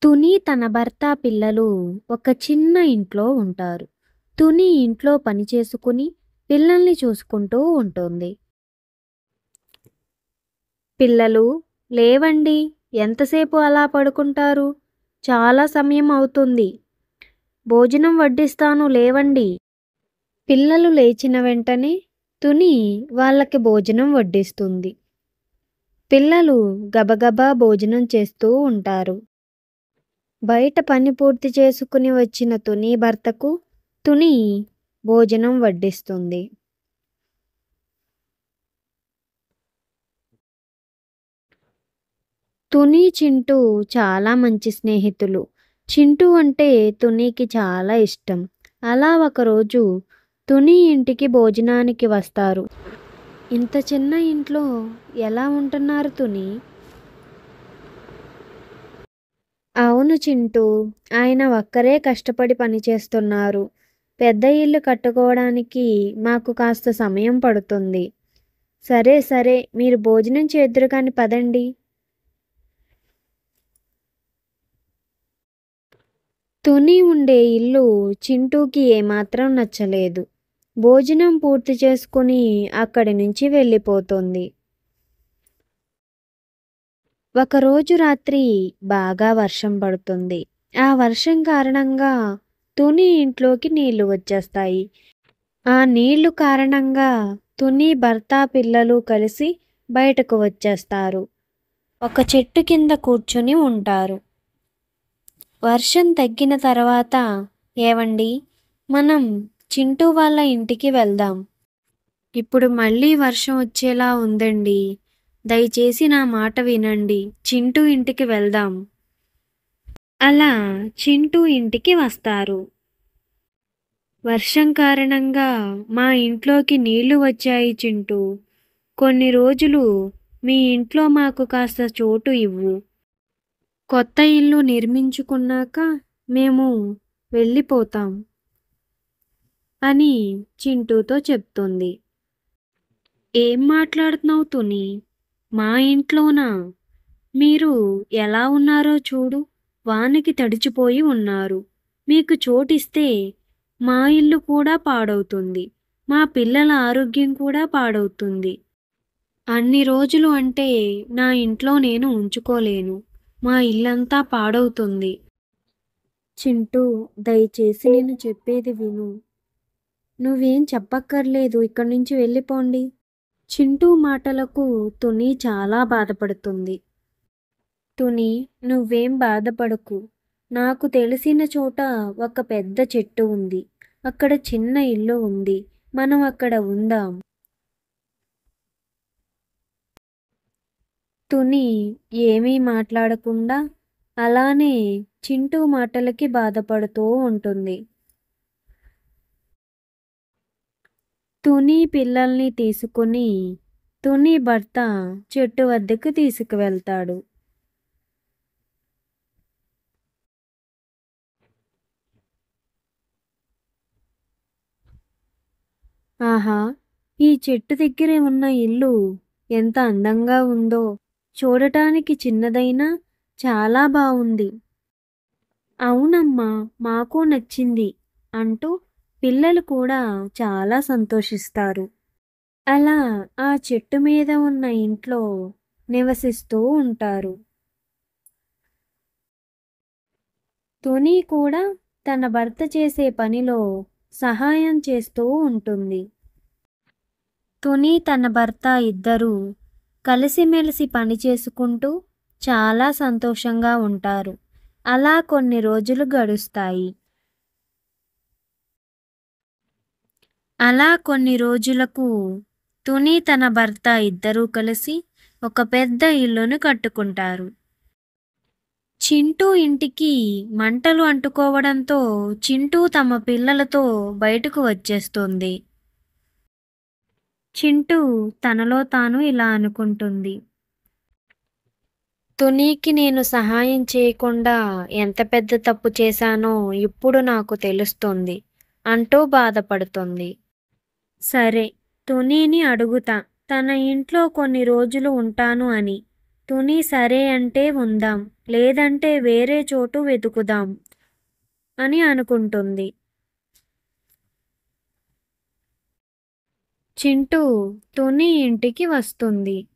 తుని తన భర్త, పిల్లలు ఒక చిన్న ఇంట్లో ఉంటారు. తుని ఇంట్లో పని చేసుకుని పిల్లల్ని చూసుకుంటూ ఉంటుంది. పిల్లలు, లేవండి, ఎంతసేపు అలా పడుకుంటారు? చాలా సమయం అవుతుంది. భోజనం వడ్డిస్తాను, లేవండి. పిల్లలు లేచిన వెంటనే తుని వాళ్ళకి భోజనం వడ్డిస్తుంది. పిల్లలు గబగబా భోజనం చేస్తూ ఉంటారు. బయట పని పూర్తి చేసుకుని వచ్చిన తుని భర్తకు తుని భోజనం వడ్డిస్తుంది. తుని, చింటూ చాలా మంచి స్నేహితులు. చింటూ అంటే తునికి చాలా ఇష్టం. అలా ఒకరోజు తుని ఇంటికి భోజనానికి వస్తారు. ఇంత చిన్న ఇంట్లో ఎలా ఉంటున్నారు తుని? అవును చింటూ, ఆయన ఒక్కరే కష్టపడి పనిచేస్తున్నారు. పెద్ద ఇల్లు కట్టుకోవడానికి మాకు కాస్త సమయం పడుతుంది. సరే సరే, మీరు భోజనం చేద్దురు కాని పదండి. తుని ఉండే ఇల్లు చింటూకి ఏమాత్రం నచ్చలేదు. భోజనం పూర్తి చేసుకుని అక్కడి నుంచి వెళ్ళిపోతుంది. ఒకరోజు రాత్రి బాగా వర్షం పడుతుంది. ఆ వర్షం కారణంగా తుని ఇంట్లోకి నీళ్లు వచ్చేస్తాయి. ఆ నీళ్లు కారణంగా తుని భర్త, పిల్లలు కలిసి బయటకు వచ్చేస్తారు. ఒక చెట్టు కింద కూర్చుని ఉంటారు. వర్షం తగ్గిన తర్వాత, ఏవండి, మనం చింటూ వాళ్ళ ఇంటికి వెళ్దాం. ఇప్పుడు మళ్ళీ వర్షం వచ్చేలా ఉందండి. దయచేసి నా మాట వినండి. చింటూ ఇంటికి వెళ్దాం. అలా చింటూ ఇంటికి వస్తారు. వర్షం కారణంగా మా ఇంట్లోకి నీళ్లు వచ్చాయి చింటూ. కొన్ని రోజులు మీ ఇంట్లో మాకు కాస్త చోటు ఇవ్వు. కొత్త ఇల్లు నిర్మించుకున్నాక మేము వెళ్ళిపోతాం అని చింటూతో చెప్తుంది. ఏం మాట్లాడుతున్నావు తుని? మా ఇంట్లోనా? మీరు ఎలా ఉన్నారో చూడు. వానకి తడిచిపోయి ఉన్నారు. మీకు చోటిస్తే మా ఇల్లు కూడా పాడవుతుంది. మా పిల్లల ఆరోగ్యం కూడా పాడవుతుంది. అన్ని రోజులు అంటే నా ఇంట్లో నేను ఉంచుకోలేను. మా ఇల్లంతా పాడవుతుంది. చింటూ, దయచేసి నేను చెప్పేది విను. నువ్వేం చెప్పక్కర్లేదు, ఇక్కడి నుంచి వెళ్ళిపోండి. చింటూ మాటలకు తుని చాలా బాధపడుతుంది. తుని, నువ్వేం బాధపడకు. నాకు తెలిసిన చోట ఒక పెద్ద చెట్టు ఉంది. అక్కడ చిన్న ఇల్లు ఉంది. మనం అక్కడ ఉందాం. తుని ఏమీ మాట్లాడకుండా అలానే చింటూ మాటలకి బాధపడుతూ ఉంటుంది. తుని పిల్లల్ని తీసుకుని తుని భర్త చెట్టు వద్దకు తీసుకువెళ్తాడు. ఆహా, ఈ చెట్టు దగ్గరే ఉన్న ఇల్లు ఎంత అందంగా ఉందో. చూడటానికి చిన్నదైనా చాలా బావుంది. అవునమ్మా, మాకు నచ్చింది అంటూ పిల్లలు కూడా చాలా సంతోషిస్తారు. అలా ఆ చెట్టు మీద ఉన్న ఇంట్లో నివసిస్తూ ఉంటారు. తుని కూడా తన భర్త చేసే పనిలో సహాయం చేస్తూ ఉంటుంది. తుని తన భర్త ఇద్దరూ కలిసిమెలిసి పని చేసుకుంటూ చాలా సంతోషంగా ఉంటారు. అలా కొన్ని రోజులు గడుస్తాయి. అలా కొన్ని రోజులకు తుని తన భర్త ఇద్దరూ కలిసి ఒక పెద్ద ఇల్లును కట్టుకుంటారు. చింటూ ఇంటికి మంటలు అంటుకోవడంతో చింటూ తమ పిల్లలతో బయటకు వచ్చేస్తుంది. చింటూ తనలో తాను ఇలా అనుకుంటుంది. తునికి నేను సహాయం చేయకుండా ఎంత పెద్ద తప్పు చేశానో ఇప్పుడు నాకు తెలుస్తుంది అంటూ బాధపడుతుంది. సరే, తునిని అడుగుతా తన ఇంట్లో కొన్ని రోజులు ఉంటాను అని. తుని సరే అంటే ఉందాం, లేదంటే వేరే చోటు వెతుకుదాం అని అనుకుంటుంది. చింటూ తుని ఇంటికి వస్తుంది.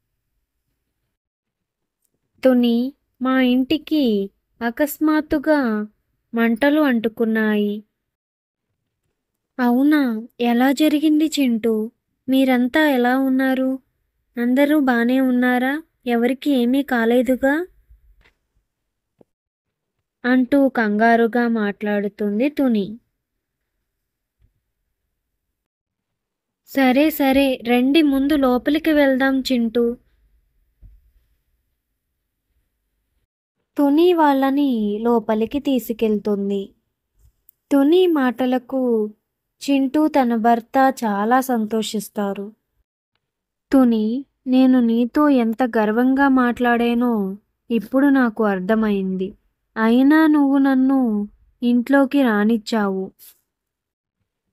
తుని, మా ఇంటికి అకస్మాత్తుగా మంటలు అంటుకున్నాయి. అవునా? ఎలా జరిగింది చింటూ? మీరంతా ఎలా ఉన్నారు? అందరూ బానే ఉన్నారా? ఎవరికి ఏమీ కాలేదుగా? అంటూ కంగారుగా మాట్లాడుతుంది తుని. సరే సరే రండి, ముందు లోపలికి వెళ్దాం చింటూ. తుని వాళ్ళని లోపలికి తీసుకెళ్తుంది. తుని మాటలకు చింటూ తన భర్త చాలా సంతోషిస్తారు. తుని, నేను నీతో ఎంత గర్వంగా మాట్లాడానో ఇప్పుడు నాకు అర్థమైంది. అయినా నువ్వు నన్ను ఇంట్లోకి రానిచ్చావు.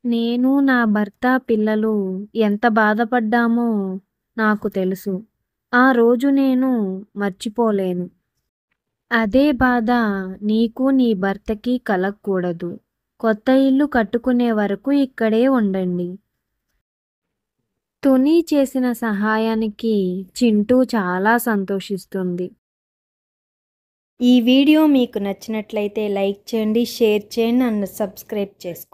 నేను, నా భర్త, పిల్లలు ఎంత బాధపడ్డామో నాకు తెలుసు. ఆ రోజు నేను మర్చిపోలేను. అదే బాధ నీకు, నీ భర్తకి కలగకూడదు. కొత్త ఇల్లు కట్టుకునే వరకు ఇక్కడే ఉండండి. తుని చేసిన సహాయానికి చింటూ చాలా సంతోషిస్తుంది. ఈ వీడియో మీకు నచ్చినట్లయితే లైక్ చేయండి, షేర్ చేయండి అండ్ సబ్స్క్రైబ్ చేసుకోండి.